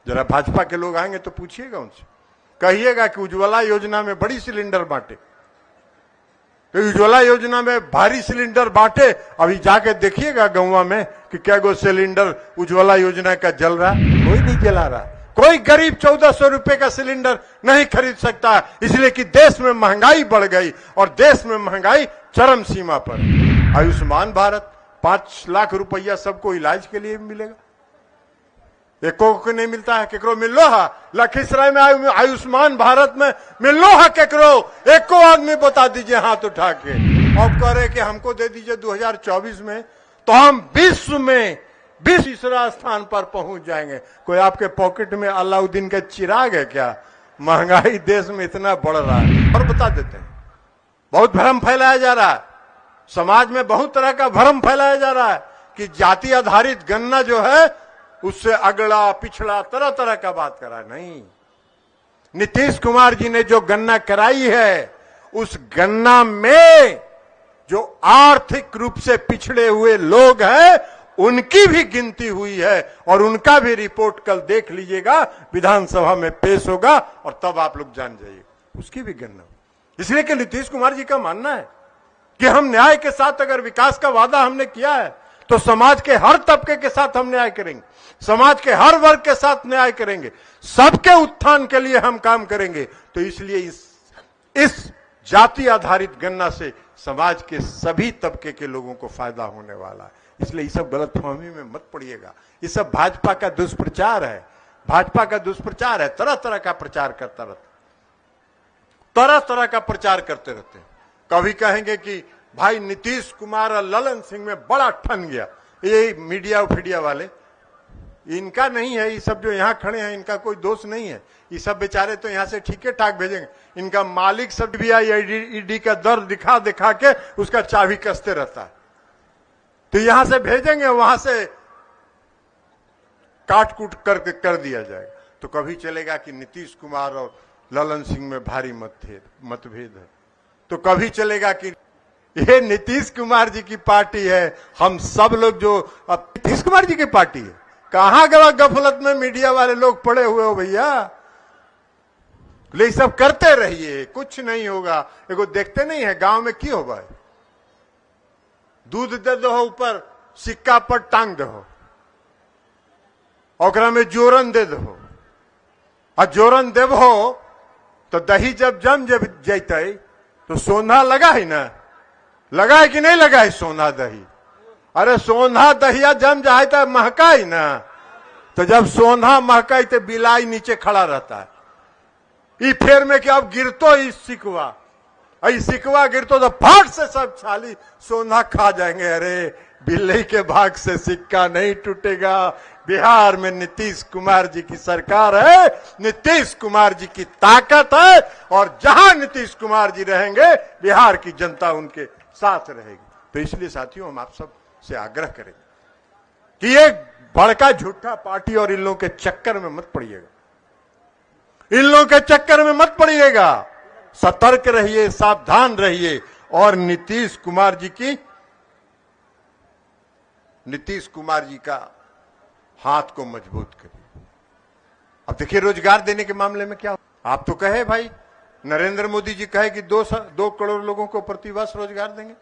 जरा भाजपा के लोग आएंगे तो पूछिएगा उनसे, कहिएगा कि उज्ज्वला योजना में बड़ी सिलेंडर बांटे, तो उज्ज्वला योजना में भारी सिलेंडर बांटे, अभी जाके देखिएगा गांव में कि क्या गो सिलेंडर उज्ज्वला योजना का जल रहा, कोई नहीं जला रहा। कोई गरीब 1400 रुपए का सिलेंडर नहीं खरीद सकता, इसलिए कि देश में महंगाई बढ़ गई और देश में महंगाई चरम सीमा पर। आयुष्मान भारत 5 लाख रुपया सबको इलाज के लिए मिलेगा, एको को नहीं मिलता है, केकरो मिल लो है लखीसराय में आयुष्मान भारत में मिल लो है केकरो, एको आदमी बता दीजिए हाथ उठा के। अब कह रहे कि हमको दे दीजिए 2024 में, तो हम विश्व में 20वां स्थान पर पहुंच जाएंगे। कोई आपके पॉकेट में अलाउद्दीन का चिराग है क्या? महंगाई देश में इतना बढ़ रहा है। और बता देते हैं, बहुत भ्रम फैलाया जा रहा है, समाज में बहुत तरह का भ्रम फैलाया जा रहा है कि जाति आधारित गणना जो है उससे अगला पिछड़ा तरह तरह का बात करा। नहीं, नीतीश कुमार जी ने जो गणना कराई है उस गणना में जो आर्थिक रूप से पिछड़े हुए लोग हैं उनकी भी गिनती हुई है और उनका भी रिपोर्ट कल देख लीजिएगा, विधानसभा में पेश होगा और तब आप लोग जान जाइएगा, उसकी भी गणना। इसलिए कि नीतीश कुमार जी का मानना है कि हम न्याय के साथ, अगर विकास का वादा हमने किया है तो समाज के हर तबके के साथ हम न्याय करेंगे, समाज के हर वर्ग के साथ न्याय करेंगे, सबके उत्थान के लिए हम काम करेंगे। तो इसलिए इस जाति आधारित गणना से समाज के सभी तबके के लोगों को फायदा होने वाला है। इसलिए ये सब गलतफहमी में मत पड़िएगा, ये सब भाजपा का दुष्प्रचार है, भाजपा का दुष्प्रचार है। तरह तरह का प्रचार करता रहता, तरह तरह का प्रचार करते रहते हैं। कभी कहेंगे कि भाई नीतीश कुमार और ललन सिंह में बड़ा ठन गया, ये मीडिया फीडिया वाले, इनका नहीं है, ये सब जो यहाँ खड़े हैं इनका कोई दोष नहीं है, ये सब बेचारे तो यहाँ से ठीके ठाक भेजेंगे। इनका मालिक सब भी ईडी का दर दिखा दिखा के उसका चाबी कसते रहता है, तो यहां से भेजेंगे, वहां से काट कूट कर दिया जाएगा। तो कभी चलेगा कि नीतीश कुमार और ललन सिंह में भारी मतभेद है, तो कभी चलेगा कि ये नीतीश कुमार जी की पार्टी है, हम सब लोग जो अब नीतीश कुमार जी की पार्टी है। कहां गवा गफलत में मीडिया वाले लोग पड़े हुए हो भैया, ये सब करते रहिए, कुछ नहीं होगा। एगो देखते नहीं है गांव में क्यों होगा, दूध दे दो ऊपर सिक्का पर टांग दो, ओकरा में जोरन दे दो, और जोरन देबो तो दही जब जम जैते तो सोना लगा है ना, लगा है कि नहीं लगा है सोना दही? अरे सोना दहिया जम जाए तो महका ही ना, तो जब सोना महका तो बिलाई नीचे खड़ा रहता है। ई फेर में कि अब गिरतो ही सिकवा, सिकवा गिरतो तो भाग से सब छाली सोना खा जाएंगे। अरे बिल्ली के भाग से सिक्का नहीं टूटेगा। बिहार में नीतीश कुमार जी की सरकार है, नीतीश कुमार जी की ताकत है, और जहां नीतीश कुमार जी रहेंगे बिहार की जनता उनके साथ रहेगी। तो इसलिए साथियों, हम आप सब से आग्रह करें कि ये बड़का झूठा पार्टी और इन लोगों के चक्कर में मत पड़िएगा, इन लोगों के चक्कर में मत पड़िएगा। सतर्क रहिए, सावधान रहिए और नीतीश कुमार जी का हाथ को मजबूत करिए। अब देखिए रोजगार देने के मामले में क्या, आप तो कहे भाई, नरेंद्र मोदी जी कहे कि 2 करोड़ लोगों को प्रतिवर्ष रोजगार देंगे।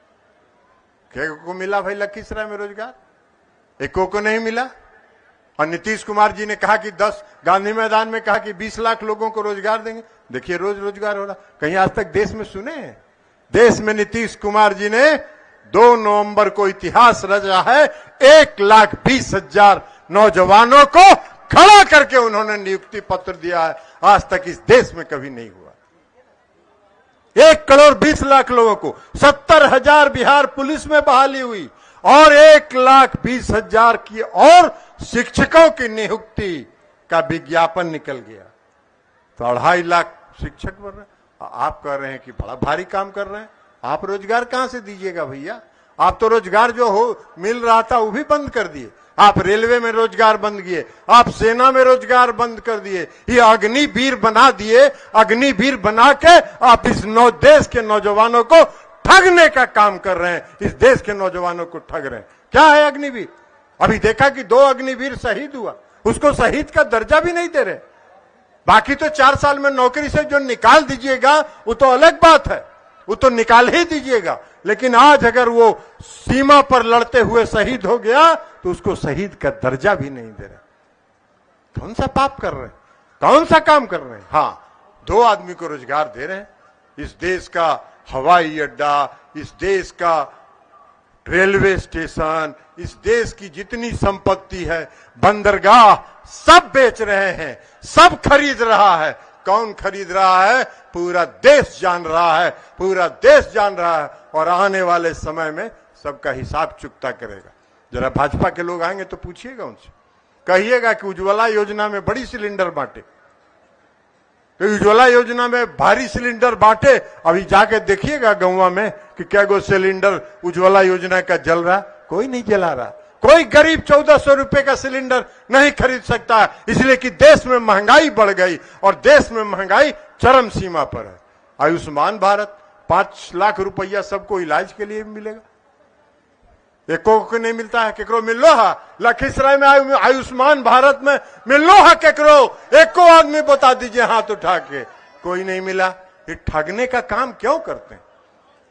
को मिला भाई लखीसराय में रोजगार? एको को नहीं मिला। और नीतीश कुमार जी ने कहा कि 10 गांधी मैदान में कहा कि 20 लाख लोगों को रोजगार देंगे। देखिए रोज रोजगार हो रहा। कहीं आज तक देश में सुने हैं? देश में नीतीश कुमार जी ने 2 नवंबर को इतिहास रचा है। 1,20,000 नौजवानों को खड़ा करके उन्होंने नियुक्ति पत्र दिया है। आज तक इस देश में कभी नहीं हुआ। 1,20,00,000 लोगों को, 70,000 बिहार पुलिस में बहाली हुई और 1,20,000 की और शिक्षकों की नियुक्ति का विज्ञापन निकल गया। तो 2.5 लाख शिक्षक बन रहे हैं। आप कह रहे हैं कि बड़ा भारी काम कर रहे हैं। आप रोजगार कहां से दीजिएगा भैया? आप तो रोजगार जो हो मिल रहा था वो भी बंद कर दिए। आप रेलवे में रोजगार बंद किए, आप सेना में रोजगार बंद कर दिए, ये अग्निवीर बना दिए। अग्निवीर बना के आप इस देश के नौजवानों को ठगने का काम कर रहे हैं। इस देश के नौजवानों को ठग रहे हैं। क्या है अग्निवीर? अभी देखा कि 2 अग्निवीर शहीद हुआ। उसको शहीद का दर्जा भी नहीं दे रहे। बाकी तो 4 साल में नौकरी से जो निकाल दीजिएगा वो तो अलग बात है, वो तो निकाल ही दीजिएगा। लेकिन आज अगर वो सीमा पर लड़ते हुए शहीद हो गया तो उसको शहीद का दर्जा भी नहीं दे रहे। कौन सा पाप कर रहे हैं, कौन सा काम कर रहे हैं? हाँ, 2 आदमी को रोजगार दे रहे हैं। इस देश का हवाई अड्डा, इस देश का रेलवे स्टेशन, इस देश की जितनी संपत्ति है, बंदरगाह, सब बेच रहे हैं, सब खरीद रहा है। कौन खरीद रहा है? पूरा देश जान रहा है, पूरा देश जान रहा है। और आने वाले समय में सबका हिसाब चुकता करेगा। जरा भाजपा के लोग आएंगे तो पूछिएगा उनसे, कहिएगा कि उज्ज्वला योजना में बड़ी सिलेंडर बांटे, तो उज्ज्वला योजना में भारी सिलेंडर बांटे। अभी जाके देखिएगा गांव में कि क्या गो सिलेंडर उज्ज्वला योजना का जल रहा, कोई नहीं जला रहा। कोई गरीब 1400 रुपए का सिलेंडर नहीं खरीद सकता, इसलिए कि देश में महंगाई बढ़ गई और देश में महंगाई चरम सीमा पर है। आयुष्मान भारत 5 लाख रुपया सबको इलाज के लिए मिलेगा, एको को नहीं मिलता है। केकरो मिलो है? लखीसराय में आयुष्मान भारत में मिलो है केकरो? एको आदमी बता दीजिए हाथ उठा के, कोई नहीं मिला। ये ठगने का काम क्यों करते हैं?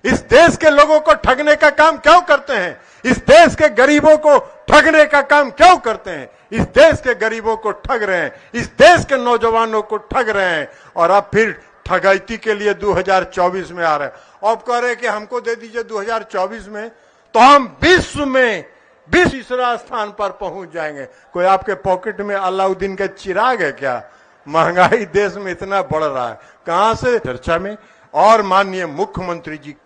इस देश के लोगों को ठगने का काम क्यों करते हैं? इस देश के गरीबों को ठगने का काम क्यों करते हैं? इस देश के गरीबों को ठग रहे हैं, इस देश के नौजवानों को ठग रहे हैं। और अब फिर ठगैती के लिए 2024 में आ रहे हैं। अब कह रहे हैं कि हमको दे दीजिए 2024 में, तो हम विश्व में 20वां स्थान पर पहुंच जाएंगे। कोई आपके पॉकेट में अलाउद्दीन का चिराग है क्या? महंगाई देश में इतना बढ़ रहा है, कहां से? चर्चा में। और माननीय मुख्यमंत्री जी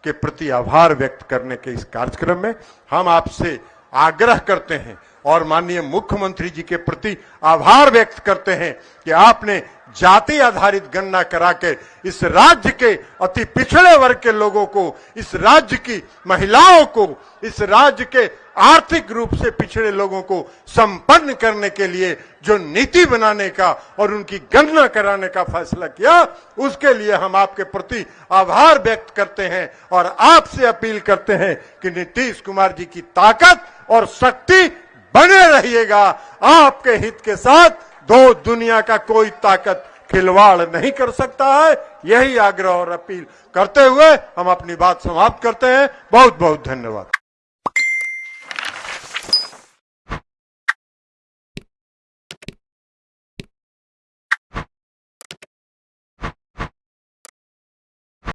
के प्रति आभार व्यक्त करने के इस कार्यक्रम में हम आपसे आग्रह करते हैं और माननीय मुख्यमंत्री जी के प्रति आभार व्यक्त करते हैं कि आपने जाति आधारित गणना करा के इस राज्य के अति पिछड़े वर्ग के लोगों को, इस राज्य की महिलाओं को, इस राज्य के आर्थिक रूप से पिछड़े लोगों को संपन्न करने के लिए जो नीति बनाने का और उनकी गणना कराने का फैसला किया, उसके लिए हम आपके प्रति आभार व्यक्त करते हैं और आपसे अपील करते हैं कि नीतीश कुमार जी की ताकत और शक्ति बने रहिएगा। आपके हित के साथ दो दुनिया का कोई ताकत खिलवाड़ नहीं कर सकता है। यही आग्रह और अपील करते हुए हम अपनी बात समाप्त करते हैं। बहुत बहुत धन्यवाद।